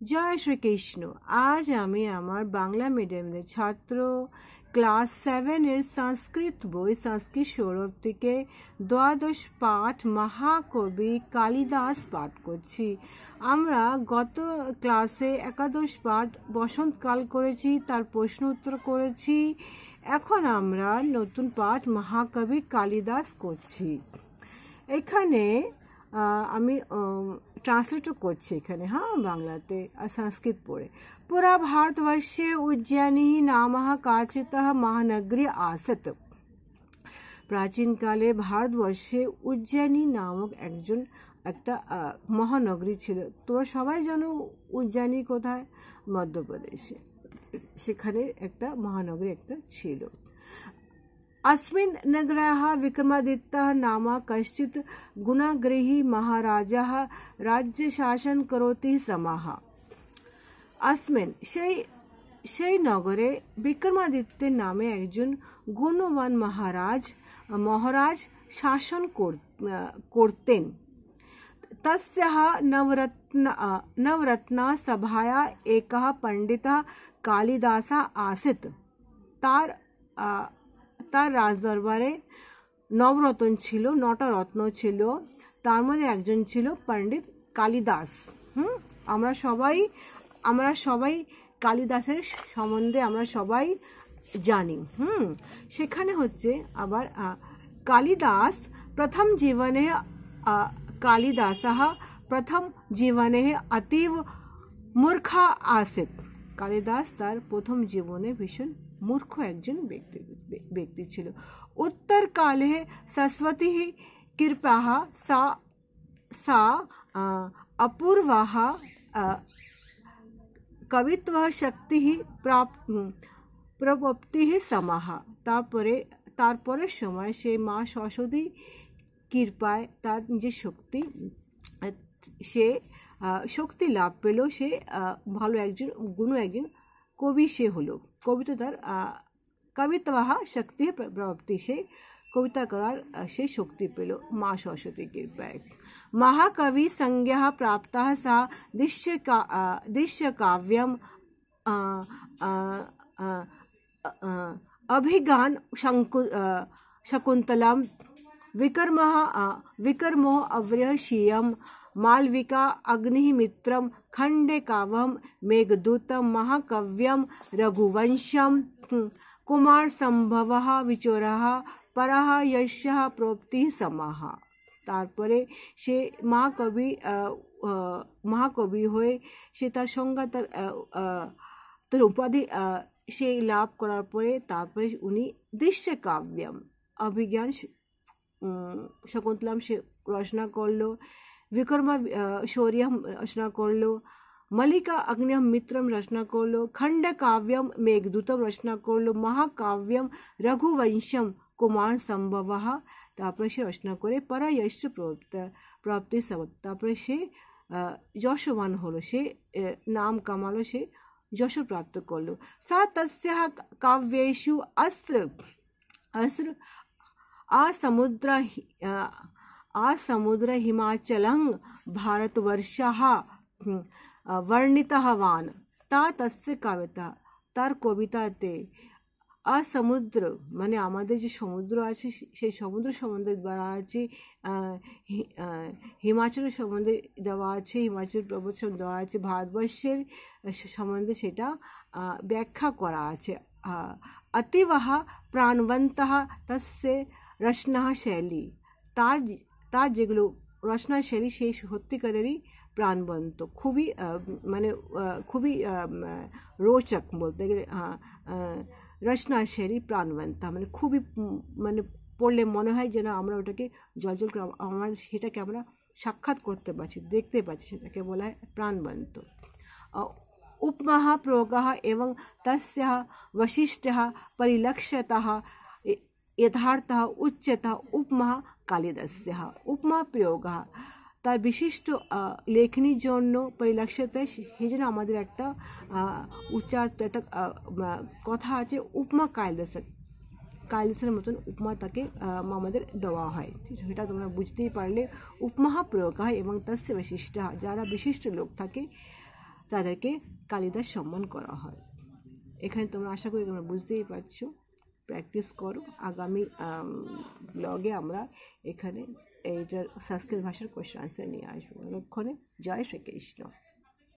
জয় শ্রীকৃষ্ণ। আজ আমি আমার বাংলা মিডিয়ামের ছাত্র ক্লাস 7-এর সংস্কৃত বই সংস্কৃত সৌরভ থেকে দ্বাদশ পাঠ মহাকবি কালিদাস পাঠ করছি। আমরা গত ক্লাসে একাদশ পাঠ বসন্তকাল করেছি, তার প্রশ্ন উত্তর করেছি। এখন আমরা নতুন পাঠ মহাকবি কালিদাস করছি। এখানে আমি ট্রান্সলেটও করছি এখানে, হ্যাঁ, বাংলাতে আর সংস্কৃত পড়ে। পুরা ভারতবর্ষে উজ্জয়িনী নাম কাচিত মহানগরী আসত। প্রাচীনকালে ভারতবর্ষে উজ্জয়িনী নামক একটা মহানগরী ছিল। তোমরা সবাই জানো উজ্জয়িনী কোথায়? মধ্যপ্রদেশে। সেখানে একটা মহানগরী একটা ছিল। अस्मिन् नगरः विक्रमादित्यः नाम कश्चित् गुणग्रही महाराजः राज्यशासन करोति स्मः। अस्मिन् সেই নগরে বিক্রমাদিত্য নামে একজন গুণবান মহারাজ শাসন করতেন। তস্যাः নবরত্না সভায়া একः পণ্ডিতः কালিদাসः आसीत्। তার রাজদরবারে নবরত্ন ছিল, 9টা রত্ন ছিল, তার মধ্যে একজন ছিল পণ্ডিত কালিদাস। আমরা সবাই কালিদাসের সম্বন্ধে আমরা সবাই জানি। সেখানে হচ্ছে আবার কালিদাস প্রথম জীবনে অতীব মূর্খা আসিত। কালিদাস তার প্রথম জীবনে ভীষণ মূর্খ একজন ব্যক্তি ছিল। উত্তরকালে সরস্বতী কৃপাः সা অপূর্বাः কবিত্ব শক্তি প্রপ্তি সমাহ। তারপরের সময় সে মা সরস্বতী কৃপায় তার নিজের শক্তি লাভ পেল। সে ভালো একজন কবি সে হলো। কবিত্বাহ শক্তি প্রাপ্তি, সে কবিতা করার সে শক্তি পেল মা সরস্বতী কৃপায়। মহাকবি সংজ্ঞা প্রাপ্তः সা দৃশ্যকাব্যম অভিজ্ঞান শকুন্তলম विकर्मो अव्ययशीयम मालविका अग्निमित्रम खंडे काव्यम मेघदूतम महाकाव्यम रघुवंशम कुमार संभवः विचोरः परः यशः प्रोक्ति समाह। তারপরে সে মহাকবি হয়ে সে তার সংজ্ঞা তার উপাধি সে লাভ করার পরে তারপরে উনি দৃশ্যকাব্যম অভিজ্ঞান শকুন্তলম সে রচনা করলো, বিক্রমা শৌর্যম রচনা করলো, মল্লিকা অগ্নিম মিত্রম রচনা করলো, খণ্ড কাব্যম মেঘদূতম রচনা করলো, মহাকাব্যম রঘুবংশম কুমার সম্ভবः তারপরে সে রচনা করে পরায়শ প্রাপ্তি সবত। তারপরে সে যশবান হলো, সে নাম কামালো, সে যশ প্রাপ্ত করলো। সা তস্যাঃ কাব্যেষু অস্ত্র आसमुद्र हिमाचलं भारतवर्षः वर्णितवान्। ता तस्य कविता, তার কবিতাতে আসমুদ্র মানে আমাদের যে সমুদ্র আছে সেই সমুদ্র সম্বন্ধে দেওয়া আছে, হিমাচলের সম্বন্ধে দেওয়া আছে, হিমাচল পর্বত সম্বন্ধে দেওয়া আছে, ভারতবর্ষের সম্বন্ধে সেটা ব্যাখ্যা করা আছে। অতীবः প্রাণবন্তः তস্য রচনা শৈলী, তার যেগুলো রচনা শৈলী সেই সত্যিকারেরই প্রাণবন্ত, খুবই রোচক বলতে গেলে। রচনা শৈলী প্রাণবন্ত মানে খুবই পড়লে মনে হয় যেন আমরা ওটাকে জল করে সেটাকে আমরা সাক্ষাৎ করতে পারছি, দেখতে পাচ্ছি, সেটাকে বলা হয় প্রাণবন্ত। उपमः प्रोगः एवं तस्याः वैशिष्ट्यः परिलक्ष्यतः यथार्थः उच्यतः उपमः कालिदास्यः। उपमा প্রয়োগः তার বিশিষ্ট লেখনীর জন্য পরিলক্ষিত, সেই জন্য আমাদের একটা একটা কথা আছে, উপমা কালিদাসের মতন উপমা তাকে আমাদের দেওয়া হয়। সেটা তোমরা বুঝতেই পারলে। উপমা প্রয়োগः এবং তস্য বৈশিষ্ট্য, যারা বিশিষ্ট লোক থাকে তাদেরকে কালিদাস সম্মান করা হয়। এখানে তোমরা আশা করি তোমরা বুঝতেই পারছো। প্র্যাকটিস করো। আগামী ব্লগে আমরা এখানে এইটার সংস্কৃত ভাষার কোয়েশ্চেন আনসার নিয়ে আসবো। ততক্ষণে জয় শ্রীকৃষ্ণ।